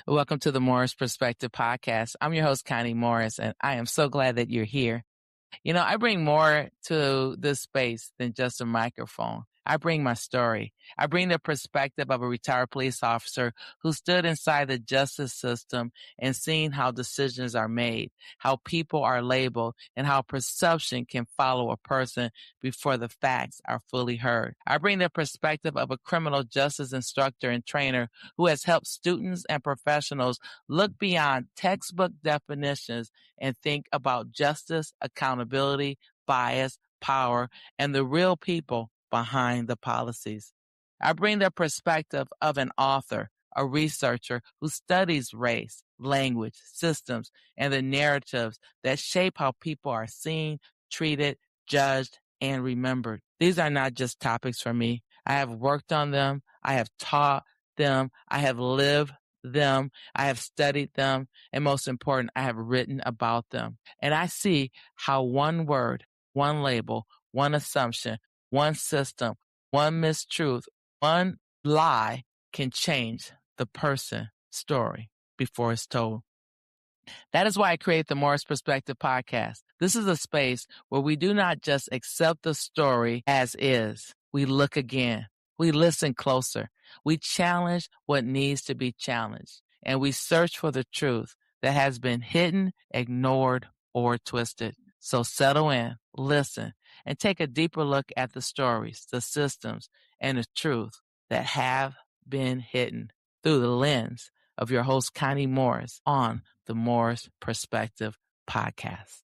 Welcome to the Morris Perspective Podcast. I'm your host, Connie Morris, and I am so glad that you're here. I bring more to this space than just a microphone. I bring my story. I bring the perspective of a retired police officer who stood inside the justice system and seen how decisions are made, how people are labeled, and how perception can follow a person before the facts are fully heard. I bring the perspective of a criminal justice instructor and trainer who has helped students and professionals look beyond textbook definitions and think about justice, accountability, bias, power, and the real people behind the policies. I bring the perspective of an author, a researcher who studies race, language, systems, and the narratives that shape how people are seen, treated, judged, and remembered. These are not just topics for me. I have worked on them. I have taught them. I have lived them. I have studied them. And most important, I have written about them. And I see how one word, one label, one assumption, one system, one mistruth, one lie can change the person's story before it's told. That is why I create the Morris Perspective Podcast. This is a space where we do not just accept the story as is. We look again. We listen closer. We challenge what needs to be challenged. And we search for the truth that has been hidden, ignored, or twisted. So settle in, listen, and take a deeper look at the stories, the systems, and the truth that have been hidden through the lens of your host, Connie Morris, on the Morris Perspective Podcast.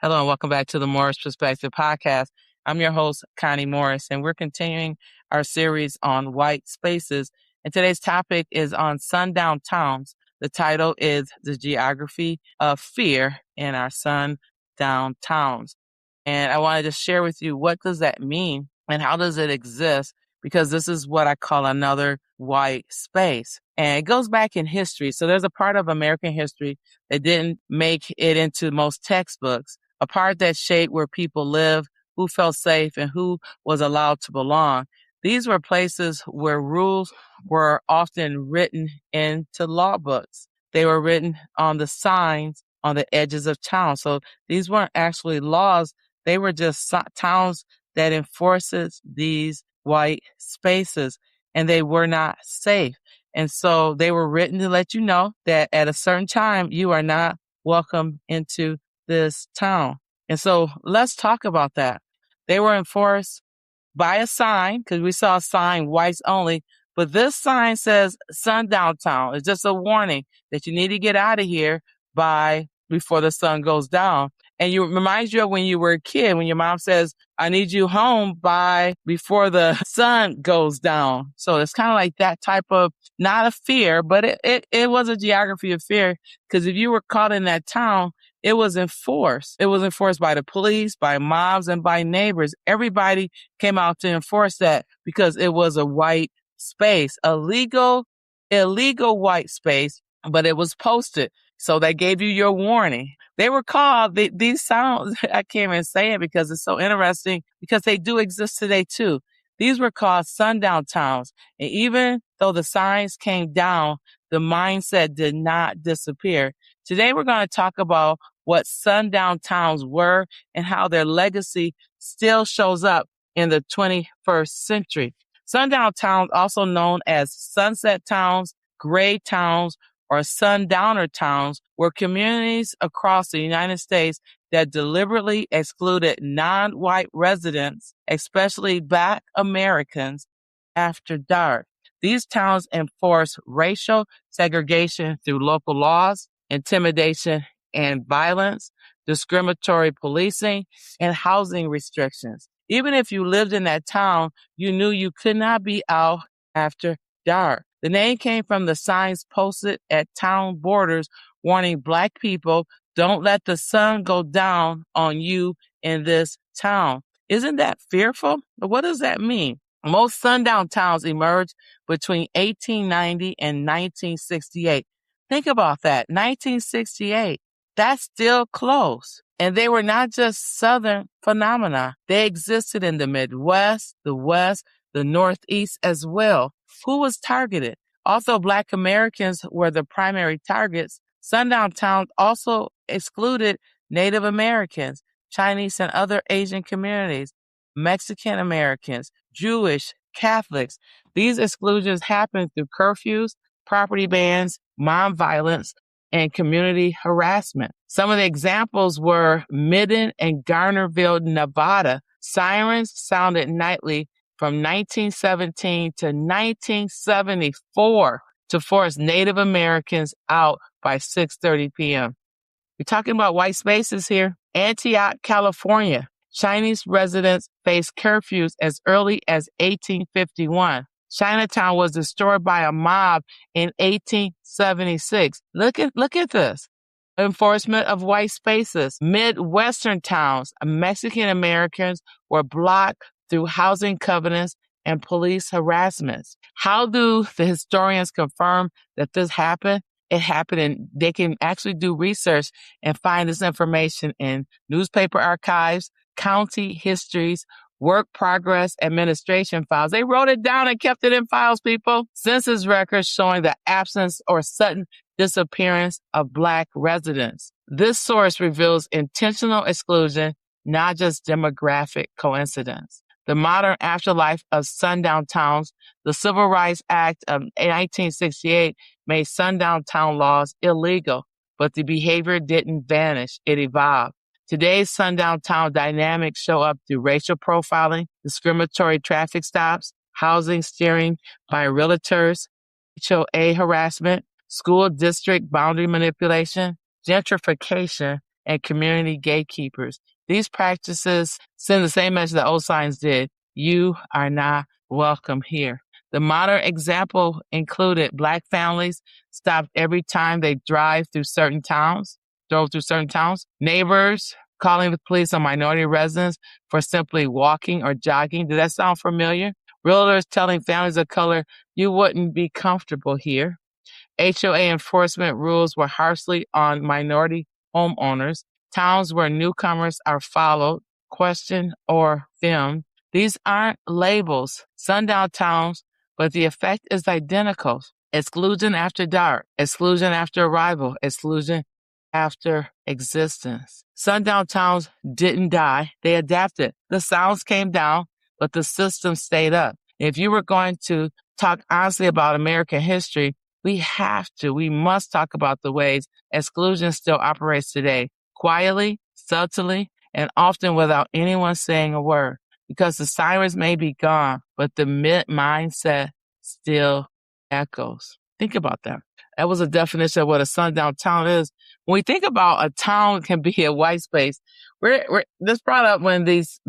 Hello, and welcome back to the Morris Perspective Podcast. I'm your host, Connie Morris, and we're continuing our series on white spaces. And today's topic is on sundown towns. The title is The Geography of Fear in Our Sundown Towns. And I wanted to share with you, what does that mean and how does it exist? Because this is what I call another white space. And it goes back in history. So there's a part of American history that didn't make it into most textbooks, a part that shaped where people lived, who felt safe, and who was allowed to belong. These were places where rules were often written into law books. They were written on the signs on the edges of town. So these weren't actually laws. They were just towns that enforces these white spaces, and they were not safe. And so they were written to let you know that at a certain time, you are not welcome into this town. And so let's talk about that. They were enforced by a sign, because we saw a sign, whites only, but this sign says sundown town. It's just a warning that you need to get out of here before the sun goes down. And it reminds you of when you were a kid, when your mom says, I need you home before the sun goes down. So it's kind of like that type of, not a fear, but it was a geography of fear, because if you were caught in that town, it was enforced. It was enforced by the police, by mobs, and by neighbors. Everybody came out to enforce that because it was a white space, illegal white space, but it was posted. So they gave you your warning. They were called, these sounds, I can't even say it because it's so interesting, because they do exist today too. These were called sundown towns. And even though the signs came down, the mindset did not disappear. Today we're going to talk about what sundown towns were and how their legacy still shows up in the 21st century. Sundown towns, also known as sunset towns, gray towns, or sundowner towns, were communities across the United States that deliberately excluded non-white residents, especially Black Americans, after dark. These towns enforced racial segregation through local laws, intimidation and violence, discriminatory policing, and housing restrictions. Even if you lived in that town, you knew you could not be out after dark. The name came from the signs posted at town borders warning Black people, don't let the sun go down on you in this town. Isn't that fearful? What does that mean? Most sundown towns emerged between 1890 and 1968. Think about that, 1968. That's still close. And they were not just Southern phenomena. They existed in the Midwest, the West, the Northeast as well. Who was targeted? Although Black Americans were the primary targets, sundown towns also excluded Native Americans, Chinese and other Asian communities, Mexican Americans, Jewish, Catholics. These exclusions happened through curfews, property bans, mob violence, and community harassment. Some of the examples were Midden and Garnerville, Nevada. Sirens sounded nightly from 1917 to 1974 to force Native Americans out by 6:30 p.m. We're talking about white spaces here. Antioch, California. Chinese residents faced curfews as early as 1851. Chinatown was destroyed by a mob in 1876. Look at this. Enforcement of white spaces. Midwestern towns, Mexican Americans were blocked through housing covenants and police harassments. How do the historians confirm that this happened? It happened, and they can actually do research and find this information in newspaper archives, county histories, work progress administration files. They wrote it down and kept it in files, people. Census records showing the absence or sudden disappearance of Black residents. This source reveals intentional exclusion, not just demographic coincidence. The modern afterlife of sundown towns. The Civil Rights Act of 1968 made sundown town laws illegal, but the behavior didn't vanish. It evolved. Today's sundown town dynamics show up through racial profiling, discriminatory traffic stops, housing steering by realtors, HOA harassment, school district boundary manipulation, gentrification, and community gatekeepers. These practices send the same message that old signs did. You are not welcome here. The modern example included Black families stopped every time they drove through certain towns. Neighbors calling the police on minority residents for simply walking or jogging. Does that sound familiar? Realtors telling families of color, you wouldn't be comfortable here. HOA enforcement rules were harshly on minority homeowners. Towns where newcomers are followed, questioned, or filmed. These aren't labels. Sundown towns, but the effect is identical. Exclusion after dark, exclusion after arrival, exclusion after existence. Sundown towns didn't die. They adapted. The sounds came down, but the system stayed up. If you were going to talk honestly about American history, we must talk about the ways exclusion still operates today, quietly, subtly, and often without anyone saying a word. Because the sirens may be gone, but the mindset still echoes. Think about that. That was a definition of what a sundown town is. When we think about a town can be a white space, this brought up when this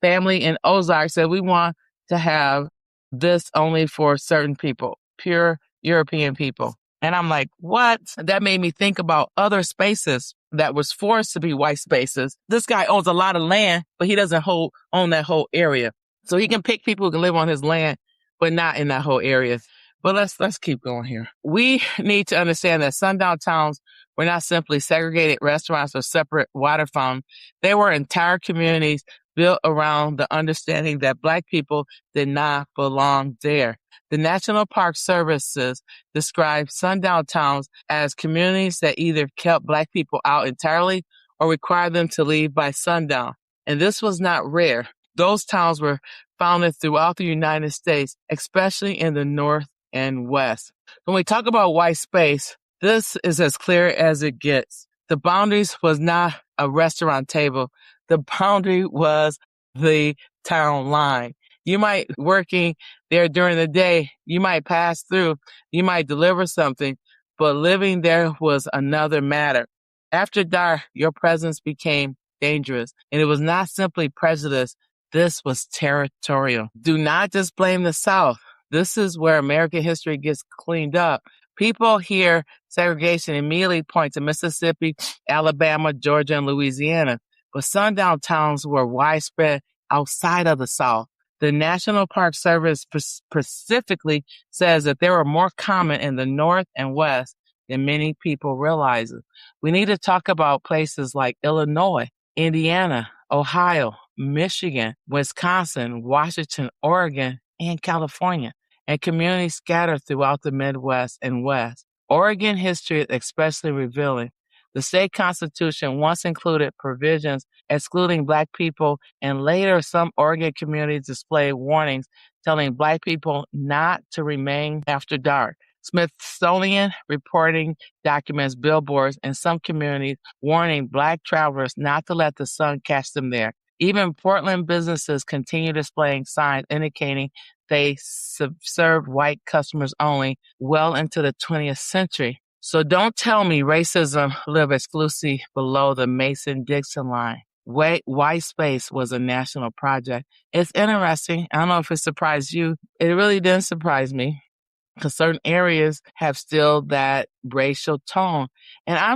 family in Ozark said we want to have this only for certain people, pure European people. And I'm like, what? That made me think about other spaces that was forced to be white spaces. This guy owns a lot of land, but he doesn't own that whole area. So he can pick people who can live on his land, but not in that whole area. But let's keep going here. We need to understand that sundown towns were not simply segregated restaurants or separate water fountains. They were entire communities built around the understanding that Black people did not belong there. The National Park Services describe sundown towns as communities that either kept Black people out entirely or required them to leave by sundown. And this was not rare. Those towns were founded throughout the United States, especially in the North and West. When we talk about white space, this is as clear as it gets. The boundaries was not a restaurant table. The boundary was the town line. You might working there during the day, you might pass through, you might deliver something, but living there was another matter. After dark, your presence became dangerous, and it was not simply prejudice. This was territorial. Do not just blame the South. This is where American history gets cleaned up. People hear segregation immediately point to Mississippi, Alabama, Georgia, and Louisiana. But sundown towns were widespread outside of the South. The National Park Service specifically says that they were more common in the North and West. than many people realize. We need to talk about places like Illinois, Indiana, Ohio, Michigan, Wisconsin, Washington, Oregon, and California, and communities scattered throughout the Midwest and West. Oregon history is especially revealing. The state constitution once included provisions excluding Black people, and later some Oregon communities displayed warnings telling Black people not to remain after dark. Smithsonian reporting documents billboards in some communities warning Black travelers not to let the sun catch them there. Even Portland businesses continue displaying signs indicating they served white customers only well into the 20th century. So don't tell me racism lived exclusively below the Mason-Dixon line. White space was a national project. It's interesting. I don't know if it surprised you. It really didn't surprise me because certain areas have still that racial tone. And I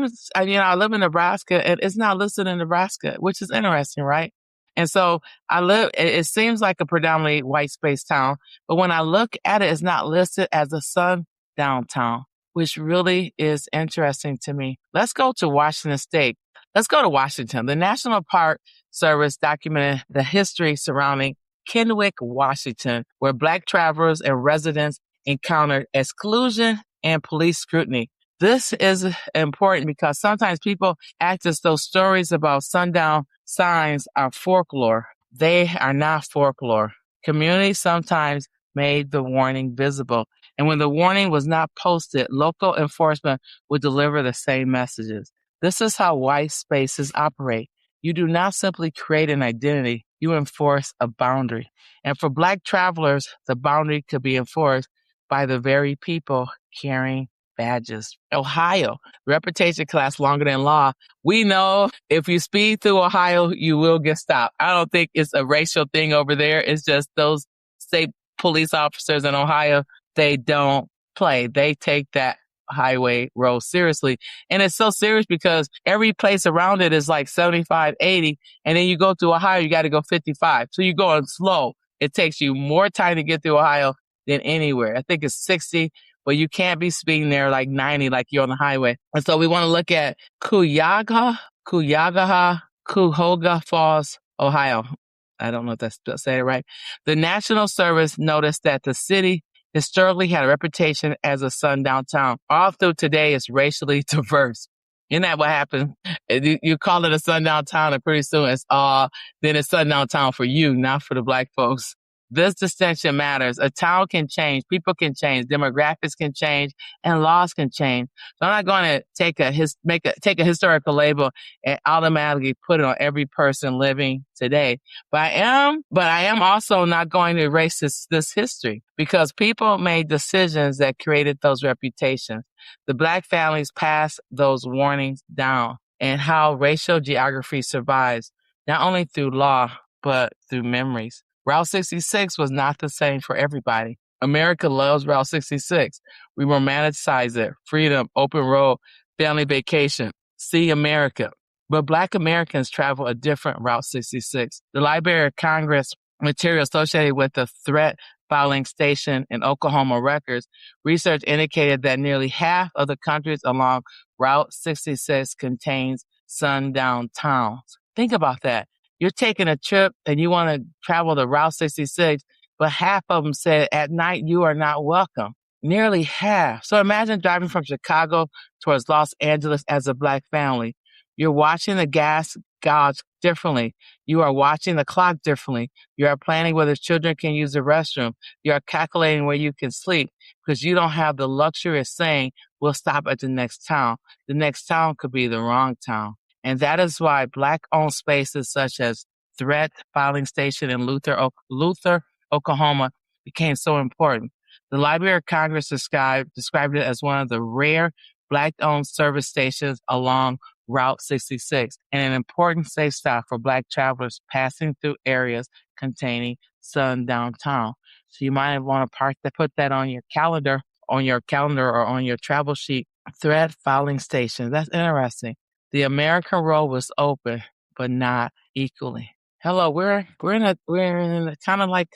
live in Nebraska and it's not listed in Nebraska, which is interesting, right? And so it seems like a predominantly white space town, but when I look at it, it's not listed as a sundown town, which really is interesting to me. Let's go to Washington State. Let's go to Washington. The National Park Service documented the history surrounding Kennewick, Washington, where Black travelers and residents encountered exclusion and police scrutiny. This is important because sometimes people act as though stories about sundown signs are folklore. They are not folklore. Communities sometimes made the warning visible. And when the warning was not posted, local enforcement would deliver the same messages. This is how white spaces operate. You do not simply create an identity, you enforce a boundary. And for Black travelers, the boundary could be enforced by the very people carrying badges. Ohio, reputation class longer than law. We know if you speed through Ohio, you will get stopped. I don't think it's a racial thing over there. It's just those state police officers in Ohio, they don't play. They take that highway road seriously. And it's so serious because every place around it is like 75, 80. And then you go through Ohio, you got to go 55. So you're going slow. It takes you more time to get through Ohio than anywhere. I think it's 60, but you can't be speeding there like 90 like you're on the highway. And so we want to look at Cuyahoga Falls, Ohio. I don't know if that's say it right. The National Service noticed that the city historically had a reputation as a sundown town. All through today, it's racially diverse. Isn't that what happened? You call it a sundown town, and pretty soon then it's sundown town for you, not for the Black folks. This distinction matters. A town can change, people can change, demographics can change, and laws can change. So I'm not going to take a historical label and automatically put it on every person living today. But I am also not going to erase this history because people made decisions that created those reputations. The Black families passed those warnings down, and how racial geography survives, not only through law, but through memories. Route 66 was not the same for everybody. America loves Route 66. We romanticize it. Freedom, open road, family vacation, see America. But Black Americans travel a different Route 66. The Library of Congress material associated with the threat filing station in Oklahoma records, research indicated that nearly half of the countries along Route 66 contains sundown towns. Think about that. You're taking a trip and you want to travel the Route 66, but half of them said at night you are not welcome. Nearly half. So imagine driving from Chicago towards Los Angeles as a Black family. You're watching the gas gauge differently. You are watching the clock differently. You are planning whether children can use the restroom. You are calculating where you can sleep because you don't have the luxury of saying, we'll stop at the next town. The next town could be the wrong town. And that is why Black-owned spaces such as Threat Filing Station in Luther, Oklahoma became so important. The Library of Congress described it as one of the rare Black-owned service stations along Route 66 and an important safe stop for Black travelers passing through areas containing sundown town. So you might want to put that on your calendar or on your travel sheet. Threat Filing Station. That's interesting. The American road was open, but not equally. Hello, we're in a kind of like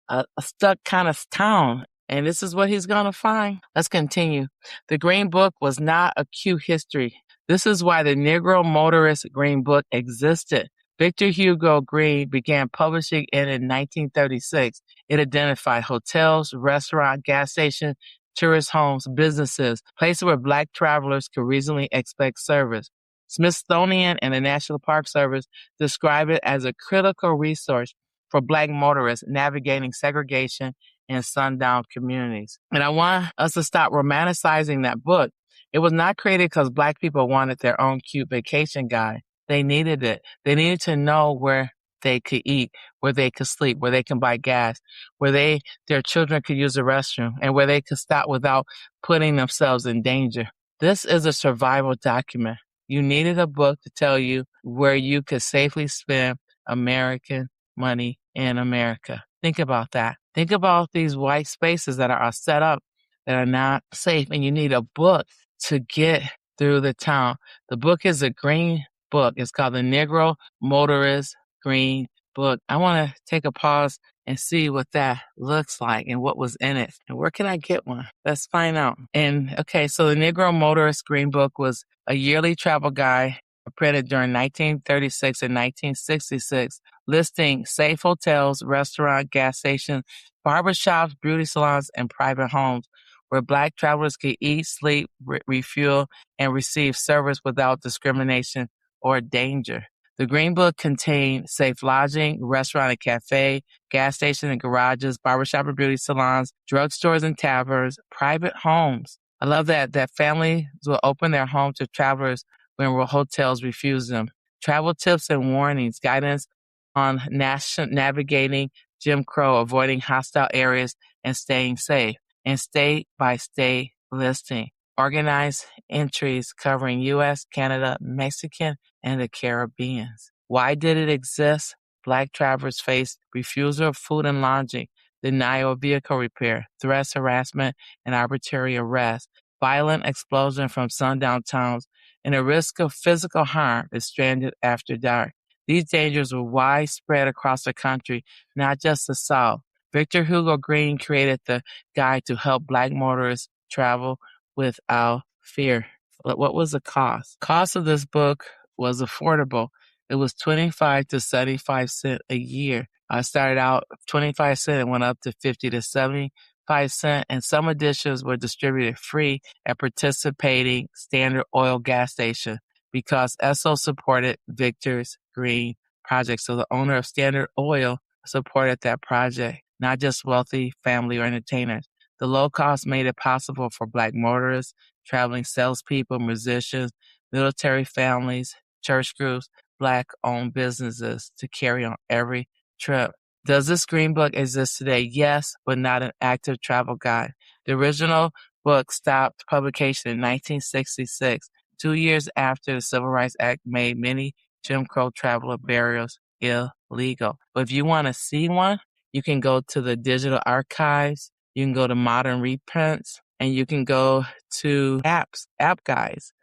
a stuck kind of town. And this is what he's going to find. Let's continue. The Green Book was not a cute history. This is why the Negro Motorist Green Book existed. Victor Hugo Green began publishing it in 1936. It identified hotels, restaurants, gas stations, tourist homes, businesses, places where Black travelers could reasonably expect service. Smithsonian and the National Park Service describe it as a critical resource for Black motorists navigating segregation in sundown communities. And I want us to stop romanticizing that book. It was not created because Black people wanted their own cute vacation guide. They needed it. They needed to know where they could eat, where they could sleep, where they can buy gas, where their children could use the restroom, and where they could stop without putting themselves in danger. This is a survival document. You needed a book to tell you where you could safely spend American money in America. Think about that. Think about these white spaces that are set up that are not safe, and you need a book to get through the town. The book is a green book. It's called the Negro Motorist Green Book. I want to take a pause and see what that looks like and what was in it. And where can I get one? Let's find out. And okay, so the Negro Motorist Green Book was a yearly travel guide printed during 1936 and 1966, listing safe hotels, restaurants, gas stations, barbershops, beauty salons, and private homes where Black travelers could eat, sleep, refuel, and receive service without discrimination or danger. The Green Book contained safe lodging, restaurant and cafe, gas stations and garages, barbershop and beauty salons, drugstores and taverns, private homes. I love that families will open their home to travelers when hotels refuse them. Travel tips and warnings, guidance on navigating Jim Crow, avoiding hostile areas, and staying safe. And state-by-state listing. Organized entries covering U.S., Canada, Mexican, and the Caribbean. Why did it exist? Black travelers faced refusal of food and lodging, denial of vehicle repair, threats, harassment, and arbitrary arrest, violent explosion from sundown towns, and a risk of physical harm if stranded after dark. These dangers were widespread across the country, not just the South. Victor Hugo Green created the guide to help Black motorists travel without fear. What was the cost? Cost of this book was affordable. It was 25 to 75 cents a year. I started out 25 cents and went up to 50 to 75 cents, and some editions were distributed free at participating Standard Oil gas stations because Esso supported Victor's Green project. So the owner of Standard Oil supported that project, not just wealthy family or entertainers. The low cost made it possible for Black motorists, traveling salespeople, musicians, military families, church groups, Black-owned businesses to carry on every trip. Does this Green Book exist today? Yes, but not an active travel guide. The original book stopped publication in 1966, 2 years after the Civil Rights Act made many Jim Crow traveler burials illegal. But if you want to see one, you can go to the digital archives, you can go to modern reprints, and you can go to app guides.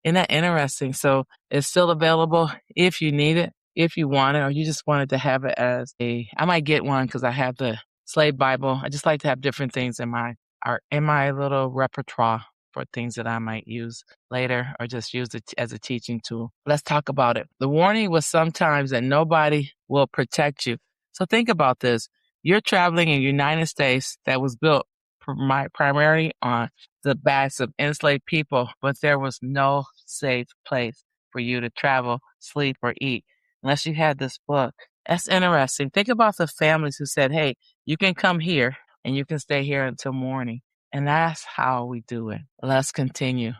Isn't that interesting? So it's still available if you need it, if you want it, or you just wanted to have it as I might get one because I have the Slave Bible. I just like to have different things in my little repertoire for things that I might use later or just use it as a teaching tool. Let's talk about it. The warning was sometimes that nobody will protect you. So think about this. You're traveling in the United States that was built primarily on the backs of enslaved people, but there was no safe place for you to travel, sleep, or eat unless you had this book. That's interesting. Think about the families who said, hey, you can come here and you can stay here until morning. And that's how we do it. Let's continue.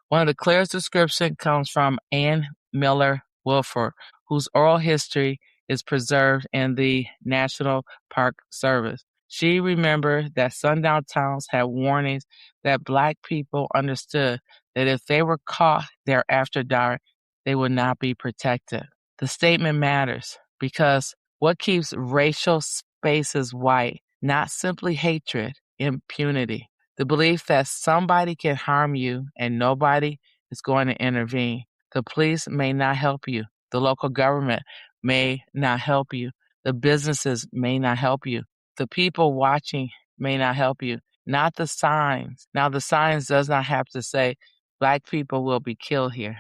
One of the clearest descriptions comes from Ann Miller Wilford, whose oral history is preserved in the National Park Service. She remembered that sundown towns had warnings that Black people understood that if they were caught there after dark, they would not be protected. The statement matters because what keeps racial spaces white? Not simply hatred, impunity. The belief that somebody can harm you and nobody is going to intervene. The police may not help you. The local government may not help you. The businesses may not help you. The people watching may not help you, not the signs. Now, the signs does not have to say Black people will be killed here.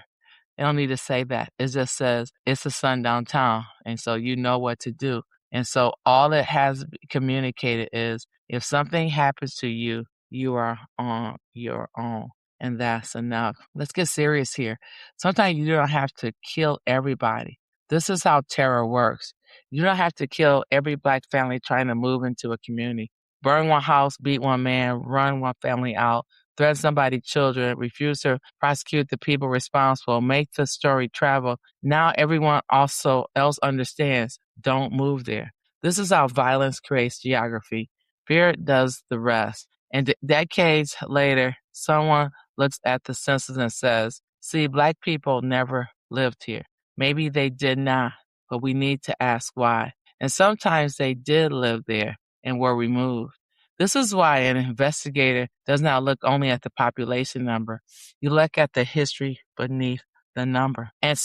It don't need to say that. It just says it's a sundown town. And so you know what to do. And so all it has communicated is if something happens to you, you are on your own. And that's enough. Let's get serious here. Sometimes you don't have to kill everybody. This is how terror works. You don't have to kill every Black family trying to move into a community. Burn one house, beat one man, run one family out, threaten somebody's children, refuse to prosecute the people responsible, make the story travel. Now everyone also else understands, don't move there. This is how violence creates geography. Fear does the rest. And decades later, someone looks at the census and says, see, Black people never lived here. Maybe they did not, but we need to ask why. And sometimes they did live there and were removed. This is why an investigator does not look only at the population number. You look at the history beneath the number. And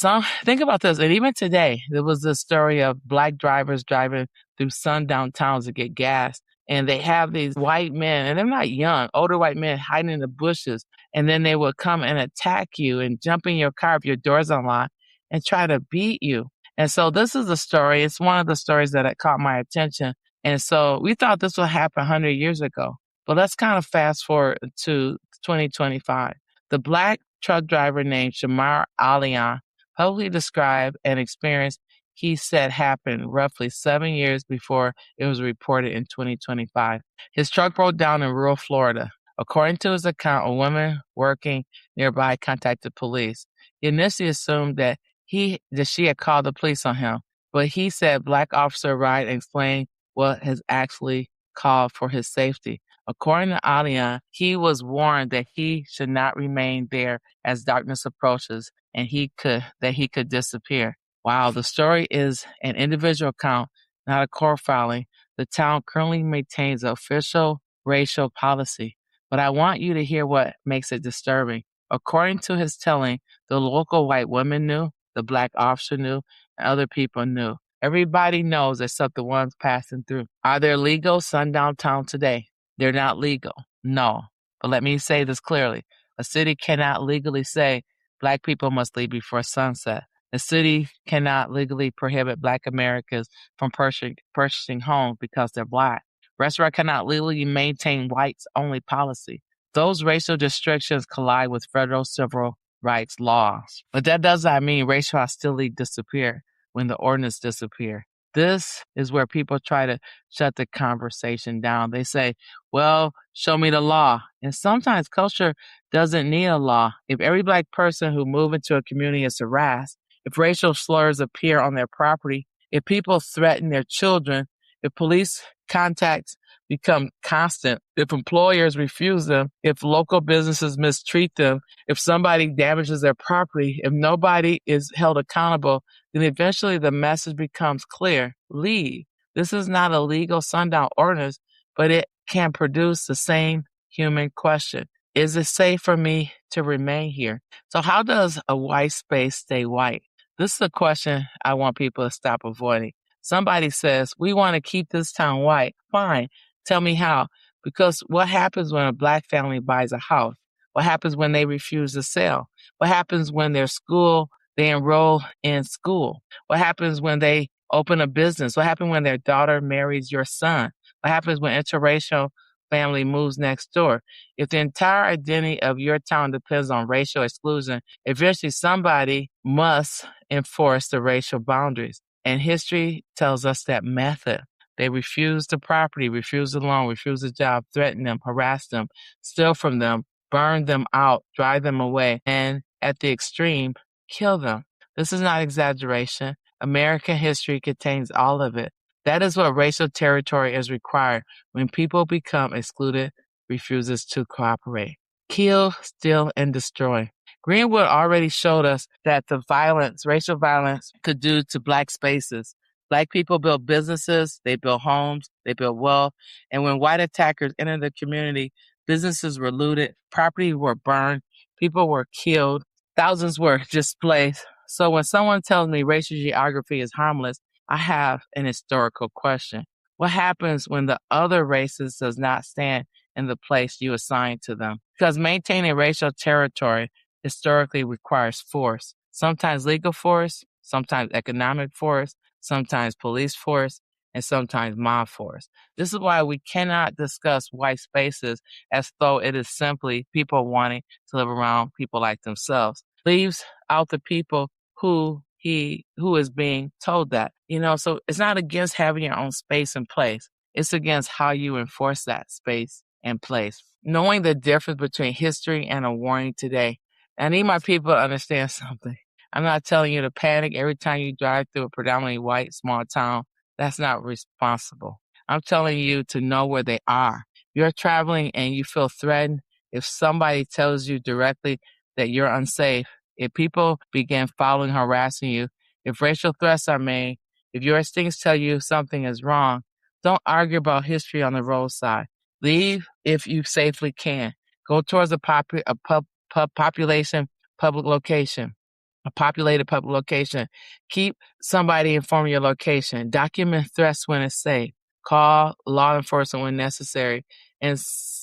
think about this, and even today, there was this story of Black drivers driving through sundown towns to get gas. And they have these white men, and they're not young, older white men hiding in the bushes. And then they would come and attack you and jump in your car if your door's unlocked and try to beat you. And so this is a story. It's one of the stories that had caught my attention. And so we thought this would happen 100 years ago. But let's kind of fast forward to 2025. The Black truck driver named Shamar Alian publicly described an experience he said happened roughly 7 years before it was reported in 2025. His truck broke down in rural Florida. According to his account, a woman working nearby contacted police. He initially assumed that she had called the police on him, but he said Black officer arrived and explained what has actually called for his safety. According to Alian, he was warned that he should not remain there as darkness approaches and that he could disappear. Wow, the story is an individual account, not a court filing. The town currently maintains an official racial policy, but I want you to hear what makes it disturbing. According to his telling, the local white woman knew, the Black officer knew, and other people knew. Everybody knows except the ones passing through. Are there legal sundown towns today? They're not legal. No. But let me say this clearly. A city cannot legally say Black people must leave before sunset. A city cannot legally prohibit Black Americans from purchasing homes because they're Black. Restaurant cannot legally maintain whites-only policy. Those racial restrictions collide with federal civil rights laws. But that does not mean racial hostility disappear when the ordinance disappear. This is where people try to shut the conversation down. They say, well, show me the law. And sometimes culture doesn't need a law. If every Black person who moves into a community is harassed, if racial slurs appear on their property, if people threaten their children, if police contacts become constant, if employers refuse them, if local businesses mistreat them, if somebody damages their property, if nobody is held accountable, then eventually the message becomes clear. Leave. This is not a legal sundown ordinance, but it can produce the same human question. Is it safe for me to remain here? So how does a white space stay white? This is a question I want people to stop avoiding. Somebody says, we want to keep this town white. Fine. Tell me how. Because what happens when a Black family buys a house? What happens when they refuse to sell? What happens when they enroll in school? What happens when they open a business? What happens when their daughter marries your son? What happens when interracial family moves next door? If the entire identity of your town depends on racial exclusion, eventually somebody must enforce the racial boundaries. And history tells us that method. They refuse the property, refuse the loan, refuse the job, threaten them, harass them, steal from them, burn them out, drive them away, and at the extreme, kill them. This is not exaggeration. American history contains all of it. That is what racial territory is required when people become excluded, refuses to cooperate. Kill, steal, and destroy. Greenwood already showed us that the violence, racial violence, could do to Black spaces. Black people build businesses, they build homes, they build wealth, and when white attackers entered the community, businesses were looted, property were burned, people were killed, thousands were displaced. So when someone tells me racial geography is harmless, I have an historical question. What happens when the other races does not stand in the place you assign to them? Because maintaining racial territory historically requires force, sometimes legal force, sometimes economic force, sometimes police force, and sometimes mob force. This is why we cannot discuss white spaces as though it is simply people wanting to live around people like themselves. Leaves out the people who is being told that. So it's not against having your own space and place. It's against how you enforce that space and place. Knowing the difference between history and a warning today. I need my people to understand something. I'm not telling you to panic every time you drive through a predominantly white small town. That's not responsible. I'm telling you to know where they are. You're traveling and you feel threatened. If somebody tells you directly that you're unsafe, if people begin following, harassing you, if racial threats are made, if your instincts tell you something is wrong, don't argue about history on the roadside. Leave if you safely can. Go towards population public location, a populated public location. Keep somebody informed of your location. Document threats when it's safe. Call law enforcement when necessary. And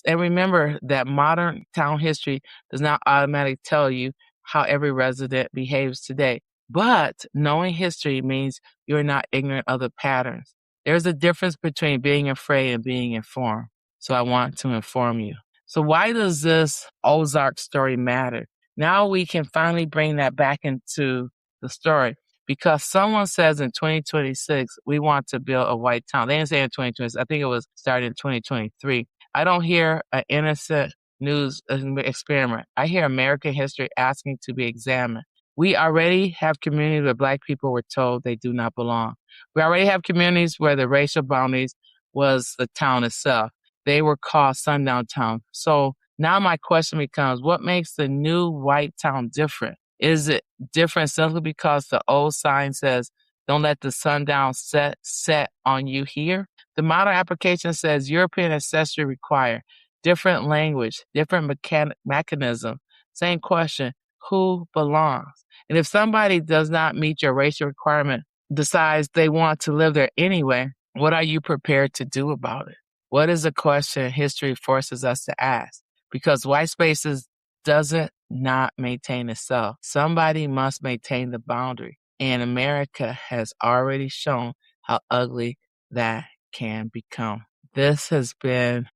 remember that modern town history does not automatically tell you how every resident behaves today. But knowing history means you're not ignorant of the patterns. There's a difference between being afraid and being informed. So I want to inform you. So why does this Ozark story matter? Now we can finally bring that back into the story because someone says in 2026, we want to build a white town. They didn't say in 2026. I think it was started in 2023. I don't hear an innocent news experiment. I hear American history asking to be examined. We already have communities where Black people were told they do not belong. We already have communities where the racial boundaries was the town itself. They were called Sundown town. So now my question becomes, what makes the new white town different? Is it different simply because the old sign says, don't let the sundown set on you here? The modern application says European ancestry required. Different language, different mechanism. Same question, who belongs? And if somebody does not meet your racial requirement, decides they want to live there anyway, what are you prepared to do about it? What is a question history forces us to ask? Because white spaces doesn't not maintain itself. Somebody must maintain the boundary. And America has already shown how ugly that can become. This has been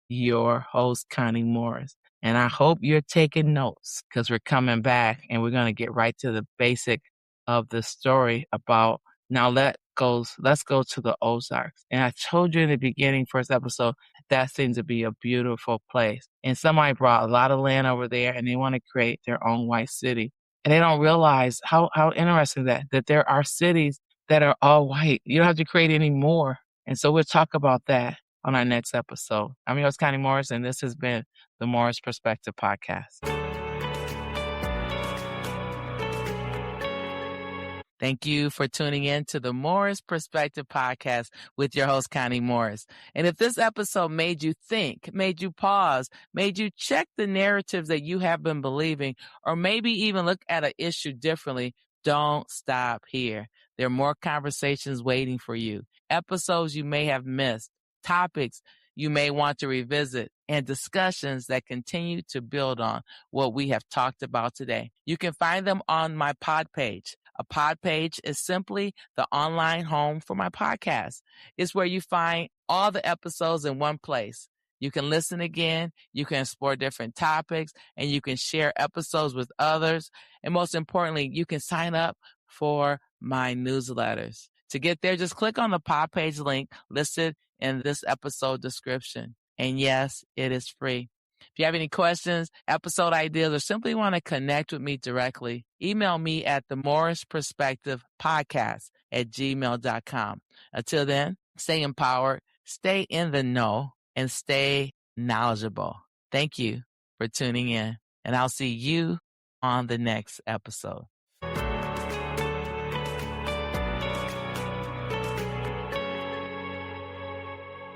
your host, Connie Morris. And I hope you're taking notes because we're coming back and we're going to get right to the basic of the story about now let's go to the Ozarks. And I told you in the beginning, first episode, that seems to be a beautiful place. And somebody brought a lot of land over there and they want to create their own white city. And they don't realize how interesting that there are cities that are all white. You don't have to create any more. And so we'll talk about that on our next episode. I'm your host, Connie Morris, and this has been the Morris Perspective Podcast. Thank you for tuning in to the Morris Perspective Podcast with your host, Connie Morris. And if this episode made you think, made you pause, made you check the narratives that you have been believing, or maybe even look at an issue differently, don't stop here. There are more conversations waiting for you, episodes you may have missed, topics you may want to revisit, and discussions that continue to build on what we have talked about today. You can find them on my pod page. A pod page is simply the online home for my podcast. It's where you find all the episodes in one place. You can listen again, you can explore different topics, and you can share episodes with others. And most importantly, you can sign up for my newsletters. To get there, just click on the pod page link listed in this episode description. And yes, it is free. If you have any questions, episode ideas, or simply want to connect with me directly, email me at the Morris Perspective Podcast at gmail.com. Until then, stay empowered, stay in the know, and stay knowledgeable. Thank you for tuning in, and I'll see you on the next episode.